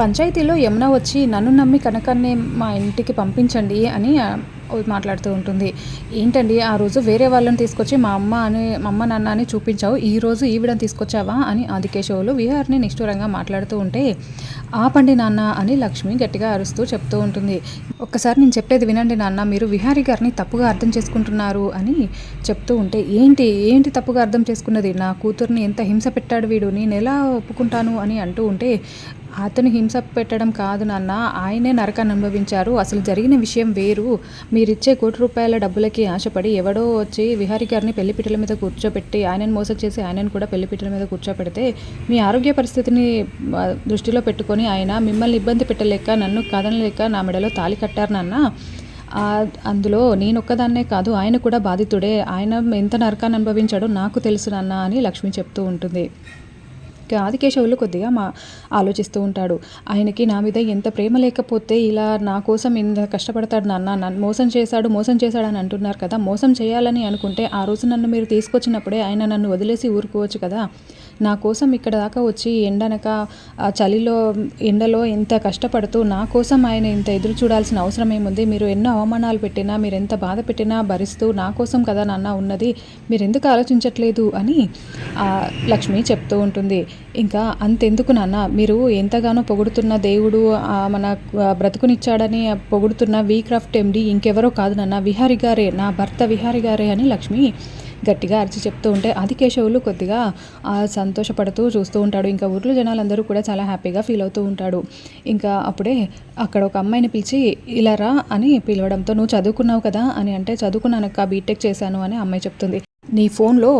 పంచాయతీలో యమున వచ్చి నన్ను నమ్మి కనకాన్ని మా ఇంటికి పంపించండి అని మాట్లాడుతూ ఉంటుంది. ఏంటండి ఆ రోజు వేరే వాళ్ళని తీసుకొచ్చి మా అమ్మ నాన్న అని చూపించావు, ఈరోజు ఈవిడని తీసుకొచ్చావా అని ఆదికేశవులు విహార్ని నిష్ఠూరంగా మాట్లాడుతూ ఉంటే, ఆపండి నాన్న అని లక్ష్మి గట్టిగా అరుస్తూ చెప్తూ ఉంటుంది. ఒక్కసారి నేను చెప్పేది వినండి నాన్న, మీరు విహారీ గారిని తప్పుగా అర్థం చేసుకుంటున్నారు అని చెప్తూ ఉంటే, ఏంటి తప్పుగా అర్థం చేసుకున్నది, నా కూతుర్ని ఎంత హింస పెట్టాడు వీడు, నేను ఎలా ఒప్పుకుంటాను అని అంటూ ఉంటే, అతను హింస పెట్టడం కాదు నాన్న, ఆయనే నరకాన్ని అనుభవించారు, అసలు జరిగిన విషయం వేరు. మీరిచ్చే ₹1,00,00,000 డబ్బులకి ఆశపడి ఎవడో వచ్చి విహారీ గారిని పెళ్లిపీటల మీద కూర్చోబెట్టి ఆయనను మోసం చేసి ఆయనను కూడా పెళ్లిపీటల మీద కూర్చోపెడితే మీ ఆరోగ్య పరిస్థితిని దృష్టిలో పెట్టుకొని ఆయన మిమ్మల్ని ఇబ్బంది పెట్టలేక నన్ను కదనలేక నా మెడలో తాళి కట్టారు నాన్న. అందులో నేనొక్కదాన్నే కాదు, ఆయన కూడా బాధితుడే, ఆయన ఎంత నరకాన్ని అనుభవించాడో నాకు తెలుసు నాన్న అని లక్ష్మి చెప్తూ ఉంటుంది. ఆదికేశవులు కొద్దిగా ఆలోచిస్తూ ఉంటాడు. ఆయనకి నా మీద ఎంత ప్రేమ లేకపోతే ఇలా నా కోసం ఎంత కష్టపడతాడు నాన్న, నన్ను మోసం చేశాడు అని అంటున్నారు కదా, మోసం చేయాలని అనుకుంటే ఆ రోజు నన్ను మీరు తీసుకొచ్చినప్పుడే ఆయన నన్ను వదిలేసి ఊరుకోవచ్చు కదా, నా కోసం ఇక్కడ దాకా వచ్చి ఎండనక చలిలో ఎండలో ఎంత కష్టపడుతూ నా కోసం ఆయన ఇంత ఎదురు చూడాల్సిన అవసరం ఏముంది, మీరు ఎన్నో అవమానాలు పెట్టినా మీరు ఎంత బాధ పెట్టినా భరిస్తూ నా కోసం కదా నాన్న ఉన్నది, మీరు ఎందుకు ఆలోచించట్లేదు అని లక్ష్మి చెప్తూ ఉంటుంది. ఇంకా అంతెందుకు నాన్న, మీరు ఎంతగానో పొగుడుతున్న దేవుడు మన బ్రతుకునిచ్చాడని పొగుడుతున్న వీక్రాఫ్ట్ ఎండి ఇంకెవరో కాదు నాన్న, విహారీ గారే, నా భర్త విహారీ గారే అని లక్ష్మి గట్టిగా అరిచి చెప్తూ ఉంటే ఆదికేశవులు కొద్దిగా సంతోషపడుతూ చూస్తూ ఉంటాడు. ఇంకా ఊర్లో జనాలందరూ కూడా చాలా హ్యాపీగా ఫీల్ అవుతూ ఉంటాడు. ఇంకా అప్పుడే అక్కడ ఒక అమ్మాయిని పిలిచి ఇలా రా అని పిలవడంతో, నువ్వు చదువుకున్నావు కదా అని అంటే, చదువుకున్నానక్క, బీటెక్ చేశాను అని అమ్మాయి చెప్తుంది. నీ ఫోన్లో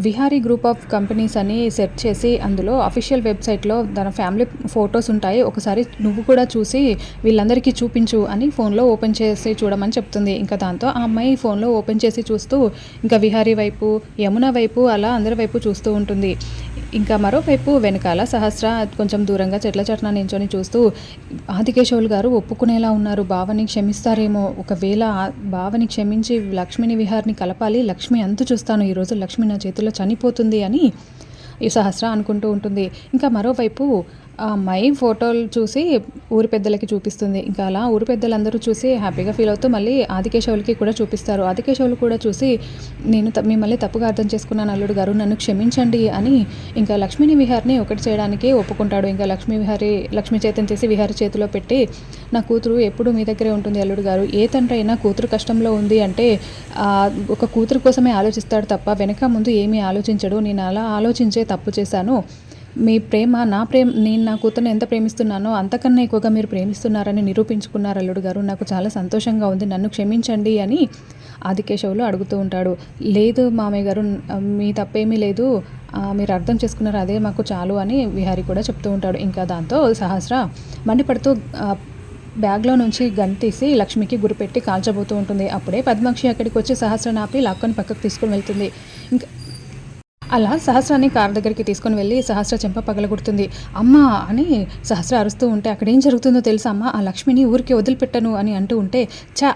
విహారీ గ్రూప్ ఆఫ్ కంపెనీస్ అని సెర్చ్ చేసి అందులో అఫీషియల్ వెబ్సైట్లో తన ఫ్యామిలీ ఫొటోస్ ఉంటాయి, ఒకసారి నువ్వు కూడా చూసి వీళ్ళందరికీ చూపించు అని ఫోన్లో ఓపెన్ చేసి చూడమని చెప్తుంది. ఇంకా దాంతో ఆ అమ్మాయి ఫోన్లో ఓపెన్ చేసి చూస్తూ ఇంకా విహారీ వైపు, యమున వైపు, అలా అందరి వైపు చూస్తూ ఉంటుంది. ఇంకా మరోవైపు వెనకాల సహస్ర కొంచెం దూరంగా చెట్ల చట్న నించొని చూస్తూ, ఆదికేశవులు గారు ఒప్పుకునేలా ఉన్నారు, బావని క్షమిస్తారేమో, ఒకవేళ బావని క్షమించి లక్ష్మిని విహార్ని కలపాలి, లక్ష్మి అంతు చూస్తాను, ఈరోజు లక్ష్మి నా చేతిలో చనిపోతుంది అని ఈ సహస్ర అనుకుంటూ ఉంటుంది. ఇంకా మరోవైపు ఆ అమ్మాయి ఫోటోలు చూసి ఊరి పెద్దలకి చూపిస్తుంది. ఇంకా అలా ఊరి పెద్దలందరూ చూసి హ్యాపీగా ఫీల్ అవుతూ మళ్ళీ ఆదికేశవులకి కూడా చూపిస్తారు. ఆదికేశవులు కూడా చూసి, నేను మిమ్మల్ని తప్పుగా అర్థం చేసుకున్నాను అల్లుడు గారు, నన్ను క్షమించండి అని ఇంకా లక్ష్మిని విహార్ని ఒకటి చేయడానికి ఒప్పుకుంటాడు. ఇంకా లక్ష్మి చేతిని తీసి విహారీ చేతిలో పెట్టి, నా కూతురు ఎప్పుడు మీ దగ్గరే ఉంటుంది అల్లుడు గారు, ఏ తండ్రి అయినా కూతురు కష్టంలో ఉంది అంటే ఒక కూతురు కోసమే ఆలోచిస్తాడు తప్ప వెనక ముందు ఏమీ ఆలోచించడు, నేను అలా ఆలోచించే తప్పు చేశాను, మీ ప్రేమ నేను నా కూతుర్ని ఎంత ప్రేమిస్తున్నానో అంతకన్నా ఎక్కువగా మీరు ప్రేమిస్తున్నారని నిరూపించుకున్నారు అల్లుడు గారు, నాకు చాలా సంతోషంగా ఉంది, నన్ను క్షమించండి అని ఆదికేశవులు అడుగుతూ ఉంటాడు. లేదు మామయ్య గారు, మీ తప్పేమీ లేదు, మీరు అర్థం చేసుకున్నారు, అదే మాకు చాలు అని విహారీ కూడా చెప్తూ ఉంటాడు. ఇంకా దాంతో సహస్ర మండిపడుతూ బ్యాగ్లో నుంచి గన్ తీసి లక్ష్మికి గురిపెట్టి కాల్చబోతూ ఉంటుంది. అప్పుడే పద్మాక్షి అక్కడికి వచ్చి సహస్రని ఆపి లాక్కొని పక్కకు తీసుకొని వెళ్తుంది. ఇంకా అలా సహస్రాన్ని కారు దగ్గరికి తీసుకొని వెళ్ళి సహస్ర చెంప పగలగొడుతుంది. అమ్మ అని సహస్ర అరుస్తూ ఉంటే, అక్కడ ఏం జరుగుతుందో తెలుసా అమ్మ, ఆ లక్ష్మిని ఊరికి వదిలిపెట్టను అని అంటూ ఉంటే,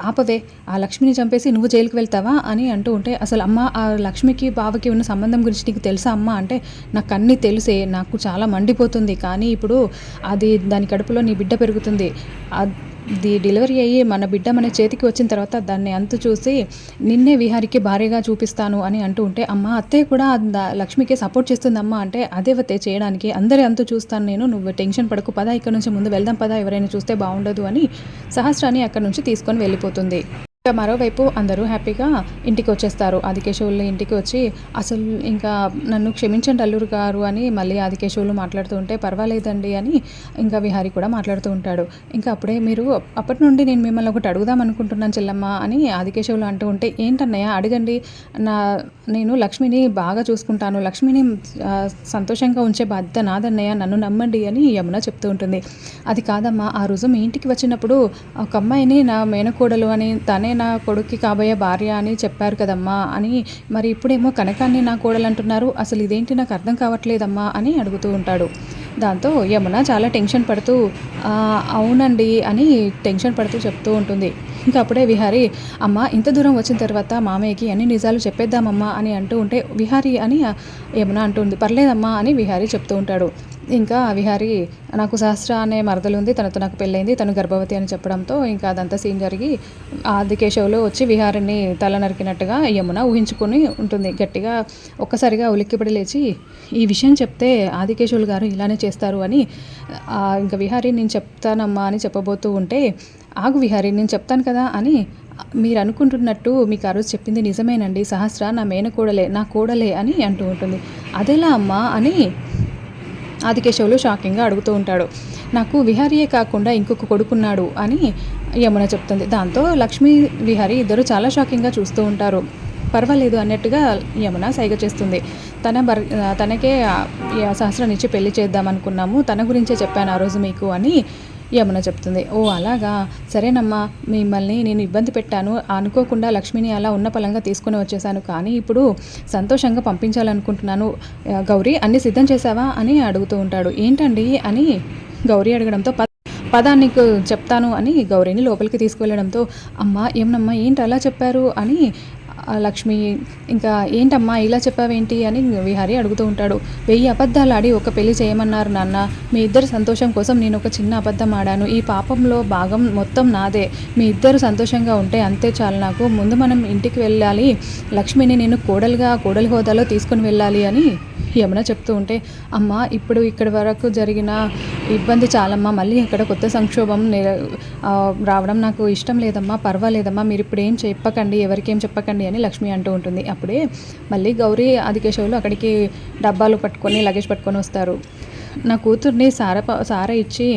ఆపవే, ఆ లక్ష్మిని చంపేసి నువ్వు జైలుకి వెళ్తావా అని అంటూ ఉంటే, అసలు అమ్మ ఆ లక్ష్మికి బావకి ఉన్న సంబంధం గురించి నీకు తెలుసా అమ్మ అంటే, నాకు అన్నీ తెలిసే, నాకు చాలా మండిపోతుంది, కానీ ఇప్పుడు దాని కడుపులో నీ బిడ్డ పెరుగుతుంది, డెలివరీ అయ్యి మన బిడ్డ మన చేతికి వచ్చిన తర్వాత దాన్ని అంతు చూసి నిన్నే విహారికి భార్యగా చూపిస్తాను అని అంటూ ఉంటే, అమ్మ అత్తయ్య కూడా లక్ష్మికి సపోర్ట్ చేస్తుందమ్మా అంటే, అదేవతే చేయడానికి, అందరి అంతు చూస్తాను నేను, నువ్వు టెన్షన్ పడకు, పద ఇక్కడ నుంచి ముందు వెళ్దాం పద, ఎవరైనా చూస్తే బాగుండదు అని సహస్రాన్ని అక్కడ నుంచి తీసుకొని వెళ్ళిపోతుంది. ఇంకా మరోవైపు అందరూ హ్యాపీగా ఇంటికి వచ్చేస్తారు. ఆదికేశవులు ఇంటికి వచ్చి, అసలు ఇంకా నన్ను క్షమించండి అల్లుడు గారు అని మళ్ళీ ఆదికేశవులు మాట్లాడుతూ ఉంటే, పర్వాలేదండి అని ఇంకా విహారీ కూడా మాట్లాడుతూ ఉంటాడు. ఇంకా అప్పుడే, మీరు అప్పటి నుండి నేను మిమ్మల్ని ఒకటి అడుగుదాం అనుకుంటున్నాను చెల్లమ్మ అని ఆదికేశవులు అంటూ ఉంటే, ఏంటన్నయ్య అడగండి, నేను లక్ష్మిని బాగా చూసుకుంటాను, లక్ష్మిని సంతోషంగా ఉంచే బాధ్యత నాదన్నయ్య, నన్ను నమ్మండి అని యమున చెప్తూ ఉంటుంది. అది కాదమ్మా, ఆ రోజు మీ ఇంటికి వచ్చినప్పుడు ఒక అమ్మాయిని నా మేనకోడలు అని, తనే నా కొడుక్కి కాబోయే భార్య అని చెప్పారు కదమ్మా అని, మరి ఇప్పుడేమో కనకాన్ని నా కోడలు అంటున్నారు, అసలు ఇదేంటి నాకు అర్థం కావట్లేదమ్మా అని అడుగుతూ ఉంటాడు. దాంతో యమున చాలా టెన్షన్ పడుతూ అవునండి అని టెన్షన్ పడుతూ చెప్తూ ఉంటుంది. ఇంకా అప్పుడే విహారీ, అమ్మ ఇంత దూరం వచ్చిన తర్వాత మామయ్యకి అన్ని నిజాలు చెప్పేద్దామమ్మా అని అంటూ ఉంటే, విహారీ అని యమున అంటుంది. పర్లేదమ్మా అని విహారీ చెప్తూ ఉంటాడు. ఇంకా విహారీ నాకు సహస్ర అనే మరదలుంది. తనతో నాకు పెళ్ళైంది. తను గర్భవతి అని చెప్పడంతో ఇంకా అదంతా సీన్ జరిగి ఆదికేశవులు వచ్చి విహారిని తల నరికినట్టుగా యమున ఊహించుకొని ఉంటుంది. గట్టిగా ఒక్కసారిగా ఉలిక్కిపడి లేచి ఈ విషయం చెప్తే ఆదికేశవులు గారు ఇలానే చేస్తారు అని ఇంకా విహారీ నేను చెప్తానమ్మా అని చెప్పబోతూ ఉంటే ఆగు విహారీ నేను చెప్తాను కదా అని మీరు అనుకుంటున్నట్టు మీకు ఆ రోజు చెప్పింది నిజమేనండి. సహస్ర నా మేనకోడలే నా కోడలే అని అంటూ ఉంటుంది. అదెలా అమ్మా అని ఆదికేశవులు షాకింగ్గా అడుగుతూ ఉంటాడు. నాకు విహారీయే కాకుండా ఇంకొక కొడుకున్నాడు అని యమున చెప్తుంది. దాంతో లక్ష్మీ విహారీ ఇద్దరు చాలా షాకింగ్గా చూస్తూ ఉంటారు. పర్వాలేదు అన్నట్టుగా యమున సైగ చేస్తుంది. తనకే సహస్రాన్నిచ్చి పెళ్లి చేద్దాం అనుకున్నాము. తన గురించే చెప్పాను ఆ రోజు మీకు అని యమున చెప్తుంది. ఓ అలాగా, సరేనమ్మా, మిమ్మల్ని నేను ఇబ్బంది పెట్టాను. అనుకోకుండా లక్ష్మిని అలా ఉన్న పలంగా తీసుకుని వచ్చేసాను. కానీ ఇప్పుడు సంతోషంగా పంపించాలనుకుంటున్నాను. గౌరీ అన్నీ సిద్ధం చేసావా అని అడుగుతూ ఉంటాడు. ఏంటండి అని గౌరీ అడగడంతో పద నీకు చెప్తాను అని గౌరీని లోపలికి తీసుకువెళ్ళడంతో అమ్మ ఏమనమ్మా ఏంటి అలా చెప్పారు అని లక్ష్మి ఇంకా ఏంటమ్మా ఇలా చెప్పావేంటి అని విహారీ అడుగుతూ ఉంటాడు. 1000 అబద్ధాలు ఆడి ఒక పెళ్లి చేయమన్నారు నాన్న. మీ ఇద్దరు సంతోషం కోసం నేను ఒక చిన్న అబద్ధం ఆడాను. ఈ పాపంలో భాగం మొత్తం నాదే. మీ ఇద్దరు సంతోషంగా ఉంటే అంతే చాలు నాకు. ముందు మనం ఇంటికి వెళ్ళాలి. లక్ష్మిని నేను కోడలి హోదాలో తీసుకుని వెళ్ళాలి అని యమున చెప్తూ ఉంటే అమ్మ ఇప్పుడు ఇక్కడి వరకు జరిగిన ఇబ్బంది చాలమ్మా. మళ్ళీ అక్కడ కొత్త సంక్షోభం రావడం నాకు ఇష్టం లేదమ్మా. పర్వాలేదమ్మా, మీరు ఇప్పుడు ఏం చెప్పకండి, ఎవరికేం చెప్పకండి అని లక్ష్మి అంటూ ఉంటుంది. అప్పుడే మళ్ళీ గౌరీ ఆదికేశవులు అక్కడికి డబ్బాలు పట్టుకొని లగేజ్ పట్టుకొని వస్తారు. నా కూతుర్ని సార ఇచ్చి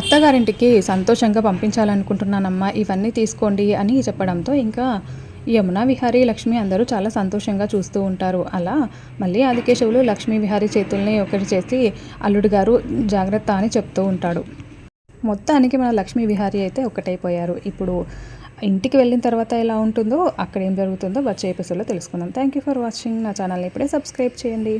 అత్తగారింటికి సంతోషంగా పంపించాలనుకుంటున్నానమ్మా, ఇవన్నీ తీసుకోండి అని చెప్పడంతో ఇంకా యమున విహారీ లక్ష్మి అందరూ చాలా సంతోషంగా చూస్తూ ఉంటారు. అలా మళ్ళీ ఆదికేశవులు లక్ష్మీ విహారీ చేతుల్ని ఒకటి చేసి అల్లుడు గారు జాగ్రత్త అని చెప్తూ ఉంటాడు. మొత్తానికి మన లక్ష్మీ విహారీ అయితే ఒకటైపోయారు. ఇప్పుడు ఇంటికి వెళ్ళిన తర్వాత ఎలా ఉంటుందో అక్కడ ఏం జరుగుతుందో వచ్చే ఎపిసోడ్లో తెలుసుకుందాం. Thank you for watching. నా ఛానల్ని ఇప్పుడే సబ్స్క్రైబ్ చేయండి.